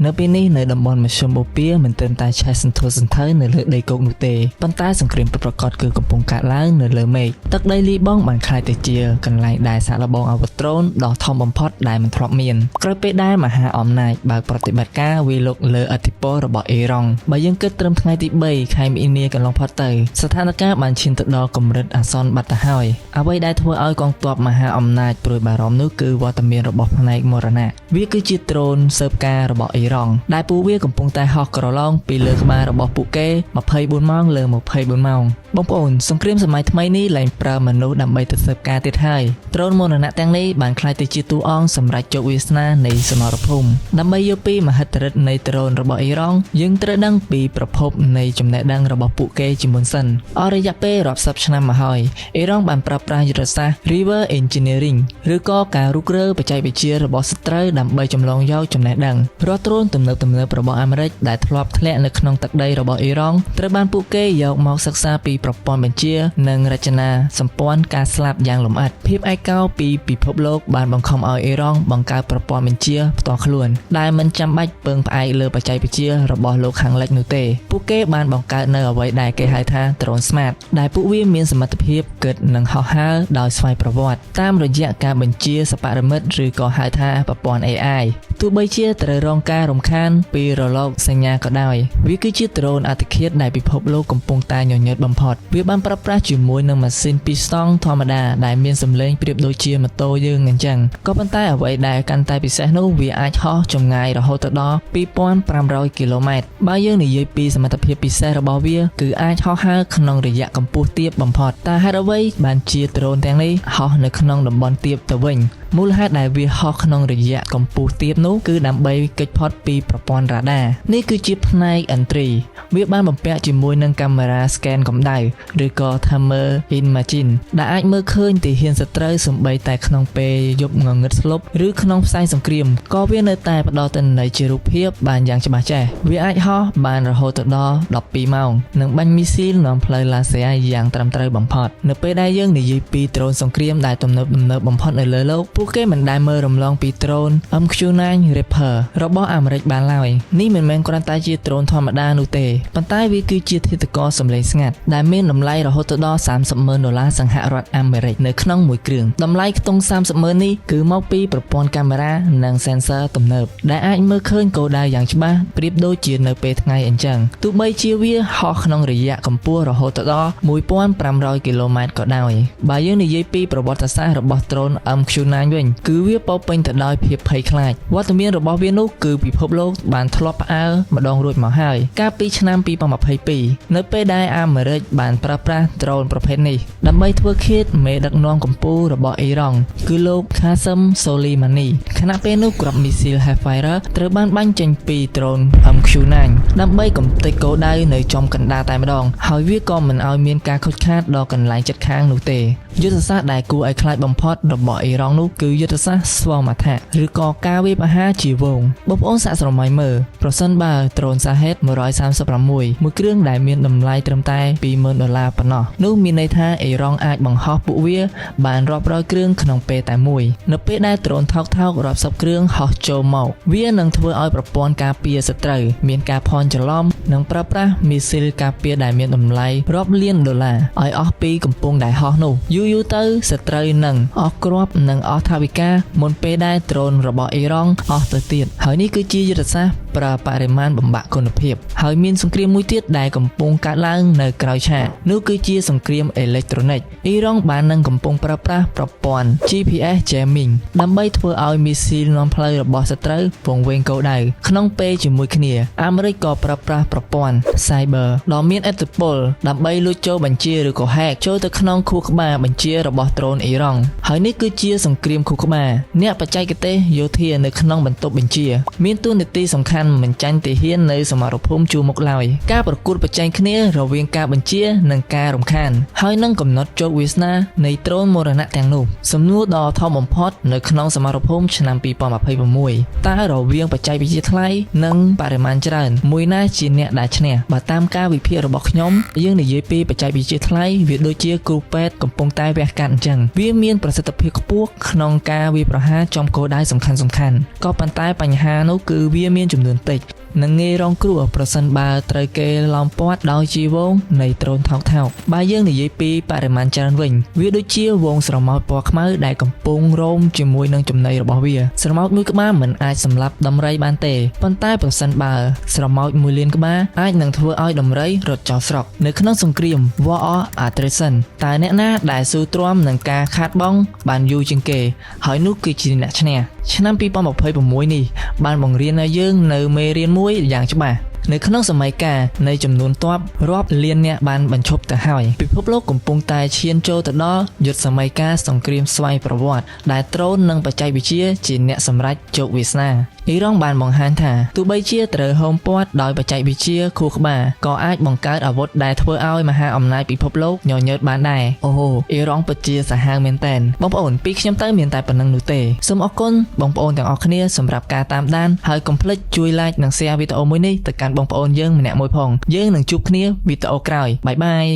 នៅពេលនេះនៅតំបន់មជ្ឈមបូព៌ាមិនត្រឹមតែឆេះសន្ធោសន្ធៅនៅលើដីគោកនោះទេប៉ុន្តែសង្គ្រាមពិតប្រាកដគឺកំពុងកើតឡើងនៅលើមេឃទឹកដីលីបង់បានក្លាយទៅជាកន្លែងដែលសាកល្បងអាវុធដ្រូនដ៏ធំបំផុតដែលមិនធ្លាប់មានក្រោយពេលដែលមហាអំណាចបើកប្រតិបត្តិការវាយលុកលើឥទ្ធិពលរបស់អ៊ីរ៉ង់បើយើងគិតត្រឹមថ្ងៃទី3ខែមីនាកន្លងផុតទៅស្ថានភាពបានឈានទៅដល់កម្រិតអាសន្នបាត់ទៅហើយអ្វីដែលធ្វើឲ្យកងទ័ពមហាអំណាចព្រួយបារម្ភនោះគឺវត្តមានរបស់ផ្នែកមរណៈវាគឺជាដ្រូនស៊ើបការរបស់អ៊ីរ៉ង់ដែលពួកវាកំពុងតែហោះក្រឡងពីលើក្បាលរបស់ពួកគេ24ម៉ោងលើ24ម៉ោងបងប្អូនសង្គ្រាមសម័យថ្មីនេះឡើងប្រើមនុស្សដើម្បីទៅស៊ើបការទៀតហើយដ្រូនមរណៈទាំងនេះបានក្លាយទៅជាតួអង្គសម្រាប់ជោគវាសនានៃសមរភូមិដើម្បីយល់ពីមហិទ្ធិឫទ្ធិនៃដ្រូនរបស់អ៊ីរ៉ង់យើងត្រូវដឹងពីប្រភពនៃចំណេះដឹងរបស់ពួកគេជាមុនសិនអស់រយៈពេលរាប់សិបឆ្នាំមកហើយអ៊ីរ៉ង់បានប្រើប្រាស់យុទ្ធសាស្ត្រ River Engineering ឬក៏ការរុករកបច្ចេកវិទ្យារបស់សត្រូវដើម្បីចម្លងយកចំណេះដឹងរថដ្រូនទំនើបៗរបស់អាមេរិកដែលធ្លាប់ធ្លាក់នៅក្នុងទឹកដីរបស់អ៊ីរ៉ង់ត្រូវបានពួកគេយកមកសិក្សាពីប្រព័ន្ធបញ្ជានិងរចនាសម្ព័ន្ធការស្លាប់យ៉ាងលម្អិតភាពឯកោពីពិភពលោកបានបង្ខំឲ្យអ៊ីរ៉ង់បង្កើតប្រព័ន្ធបញ្ជាផ្ទាល់ខ្លួនដែលមិនចាំបាច់ពឹងផ្អែកលើបច្ចេកវិទ្យារបស់លោកខាងលិចនោះទេពួកគេបានបង្កើតនៅអ្វីដែលគេហៅថា Drone Smart ដែលពួកវាមានសមត្ថភាពគិតនិងហោះហើរដោយស្វ័យប្រវត្តិតាមរយៈការបញ្ជាសបរមិត្តឬក៏ហៅថាប្រព័ន្ធ AI ទោះបីជាត្រូវរងការរំខានពីរលកសញ្ញាក៏ដោយវាគឺជា drone អតិឃាតដែលពិភពលោកកំពុងតែញញើតបំផុតវាបានប្រើប្រាស់ជាមួយនឹងម៉ាស៊ីនពីរស្តង់ធម្មតាដែលមានសំឡេងប្រៀបដូចជាម៉ូតូយើងអញ្ចឹងក៏ប៉ុន្តែអ្វីដែលកាន់តែពិសេសនោះវាអាចហោះចម្ងាយរហូតដល់2500គីឡូម៉ែត្របើយើងនិយាយពីសមត្ថភាពពិសេសរបស់វាគឺអាចហោះហើរក្នុងរយៈកម្ពស់ទាបបំផុតតើហេតុអ្វីបានជា drone ទាំងនេះហោះនៅក្នុងតំបន់ទាបទៅវិញមូលហេតុដែលវាហោះក្នុងរយៈកម្ពស់ទាបនោះគឺដើម្បីគេចផុតពីប្រព័ន្ធរ៉ាដានេះគឺជាផ្នែក entry វាបានបំពាក់ជាមួយនឹងកាមេរ៉ា scan កម្ដៅឬក៏ thermal imaging ដែលអាចមើលឃើញទាហានសត្រូវសម្បីតែក្នុងពេលយប់ងងឹតស្លុបឬក្នុងផ្សែងសង្គ្រាមក៏វានៅតែផ្ដល់ទិន្នន័យជារូបភាពបានយ៉ាងច្បាស់ចាស់វាអាចហោះបានរហូតដល់12ម៉ោងនិងបាញ់មីស៊ីលនាំផ្លូវឡាស៊ែរយ៉ាងត្រឹមត្រូវបំផុតនៅពេលដែលយើងនិយាយពីដ្រូនសង្គ្រាមដែលទំនើបបំផុតនៅលើលោកពួកគេមិនដែលមើលរំលងពីដ្រូន MQ-9 Reaper របស់អាមេរិកបានឡើយនេះមិនមែនគ្រាន់តែជាដ្រូនធម្មតានោះទេប៉ុន្តែវាគឺជាធាតុករសម្លេងស្ងាត់ដែលមានតម្លៃរហូតដល់$30,000សហរដ្ឋអាមេរិកនៅក្នុងមួយគ្រឿងតម្លៃខ្ទង់$30,000នេះគឺមកពីប្រព័ន្ធកាមេរ៉ានិង sensor ទំនើបដែលអាចមើលឃើញគោលដៅយ៉ាងច្បាស់ប្រៀបដូចជានៅពេលថ្ងៃអញ្ចឹងទោះបីជាវាហោះក្នុងរយៈកម្ពស់រហូតដល់1500គីឡូម៉ែត្រក៏ដោយបើយើងនិយាយពីប្រវត្តិសាស្ត្ររបស់ដ្រូន MQ-9 វិញគឺវាពោរពេញទៅដោយភាពភ័យខ្លាចវត្តមានរបស់វានោះគឺពិភពលោកបានធ្លាប់ផ្អើលម្ដងរួចមកហើយកាលពីឆ្នាំ2022នៅពេលដែលអាមេរិកបានប្រើប្រាស់ដ្រូនប្រភេទនេះដើម្បីធ្វើឃាតមេដឹកនាំកម្ពុជារបស់អ៊ីរ៉ង់គឺលោក Qasem Soleimani ខណៈពេលនោះគ្រាប់មីស៊ីល Hellfire ត្រូវបានបាញ់ចេញពីដ្រូន MQ-9 ដើម្បីកំទេចគោលដៅនៅចំកណ្ដាលតែម្ដងហើយវាក៏មិនឲ្យមានការខូចខាតដល់កន្លែងជិតខាងនោះទេយុទ្ធសាស្ត្រដែលគួរឲ្យខ្លាចបំផុតរបស់អ៊ីរ៉ង់នោះគឺយុទ្ធសាស្ត្រស្វមថៈឬក៏ការវាយប្រហារជាវងបងប្អូនសាកស្រមៃមើលប្រសិនបើដ្រូនសាហេត136មួយគ្រឿងដែលមានតម្លៃត្រឹមតែ$20,000ប៉ុណ្ណោះនោះមានន័យថាអ៊ីរ៉ង់អាចបង្ហោះពួកវាបានរាប់រយគ្រឿងក្នុងពេលតែមួយនៅពេលដែលដ្រូនថោករាប់សិបគ្រឿងហោះចូលមកវានឹងធ្វើឲ្យប្រព័ន្ធការពារសត្រូវមានការភ័ន្តច្រឡំនិងប្រើប្រាស់មីស៊ីលការពារដែលមានតម្លៃរាប់លាន$ឲ្យអស់ពីកំពង់ដែលហោះនោះយូរទៅសត្រូវនឹងអស់គ្រាប់និងអស់ថវិកាមុនពេលដែលដ្រូនរបស់អ៊ីរ៉ង់អស់ទៅទៀតហើយនេះគឺជាយុទ្ធសាស្ត្រប្រើបរិមាណបំបាក់គុណភាពហើយមានសង្គ្រាមមួយទៀតដែលកំពុងកើតឡើងនៅក្រៅឆាកនោះគឺជាសង្គ្រាមអេឡិចត្រូនិកអ៊ីរ៉ង់បាននឹងកំពុងប្រើប្រាស់ប្រព័ន្ធ GPS jamming ដើម្បីធ្វើឲ្យមីស៊ីលនាំផ្លូវរបស់សត្រូវពងវែងគោលដៅក្នុងពេលជាមួយគ្នាអាមេរិកក៏ប្រើប្រាស់ប្រព័ន្ធ Cyber ដ៏មានឥទ្ធិពលដើម្បីលួចចូលបញ្ជាឬក៏ hack ចូលទៅក្នុងខួរក្បាលបញ្ជារបស់ដ្រូនអ៊ីរ៉ង់ហើយនេះគឺជាសង្គ្រាមខួរក្បាលអ្នកបច្ចេកទេសយោធានៅក្នុងបន្ទប់បញ្ជាមានតួនាទីសំខាន់មិនចាញ់ទាហាននៅសមរភូមិជួរមុខឡើយការប្រកួតប្រជែងគ្នារវាងការបញ្ជានិងការរំខានហើយនឹងកំណត់ជោគវាសនានៃដ្រូនមរណៈទាំងនោះសំណួរដ៏ធំបំផុតនៅក្នុងសមរភូមិឆ្នាំ2026តើរវាងបច្ចេកវិទ្យាថ្លៃនិងបរិមាណច្រើនមួយណាជាអ្នកដែលឈ្នះបើតាមការវិភាគរបស់ខ្ញុំយើងនិយាយពីបច្ចេកវិទ្យាថ្លៃវាដូចជាគ្រូពេទ្យកំពុងតែ តែវះកាត់អញ្ចឹងវាមានប្រសិទ្ធភាពខ្ពស់ក្នុងការវាប្រហារចំគោលដៅសំខាន់ៗក៏ប៉ុន្តែបញ្ហានោះគឺវាមានចំនួនតិចនឹងងាយរងគ្រោះប្រសិនបើត្រូវគេឡោមព័ទ្ធដោយជាវងនៃដ្រូនថោកបើយើងនិយាយពីបរិមាណច្រើនវិញវាដូចជាវងស្រមោចពណ៌ខ្មៅដែលកំពុងរោមជាមួយនឹងចំណីរបស់វាស្រមោចមួយក្បាលមិនអាចសម្លាប់ដំរីបានទេប៉ុន្តែប្រសិនបើស្រមោចមួយលានក្បាលអាចនឹងធ្វើឲ្យដំរីរត់ចោលស្រុកនៅក្នុងសង្គ្រាម War of Attrition តើអ្នកណាដែលស៊ូទ្រាំនឹងការខាតបង់បានយូរជាងគេហើយនោះគឺជាអ្នកឈ្នះឆ្នាំ2026នេះបានបង្រៀនឲ្យយើងនៅមេរៀនមួយយ៉ាងច្បាស់នៅក្នុងសម័យកាលនៃចំនួនទ័ពរាប់លានអ្នកបានបញ្ឈប់ទៅហើយពិភពលោកកំពុងតែឈានចូលទៅដល់យុទ្ធសម័យកាលសង្គ្រាមស្វ័យប្រវត្តិដែលដ្រូននិងបច្ចេកវិទ្យាជាអ្នកសម្រេចជោគវាសនាអ៊ីរ៉ង់បានបង្ហាញថាទោះបីជាត្រូវហូមព័ទ្ធដោយបច្ចេកវិទ្យាខួរក្បាលក៏អាចបង្កើតអាវុធដែលធ្វើឲ្យមហាអំណាចពិភពលោកញញើតបានដែរអូអ៊ីរ៉ង់ពិតជាសាហាវមែនទែនបងប្អូនពីខ្ញុំទៅមានតែប៉ុណ្្នឹងនោះទេសូមអរគុណបងប្អូនទាំងអស់គ្នាសម្រាប់ការតាមដានហើយកុំភ្លេចជួយ like និង share វីដេអូមួយនេះទៅកាន់បងប្អូនយើងម្នាក់មួយផងយើងនឹងជួបគ្នាវីដេអូក្រោយបាយបាយ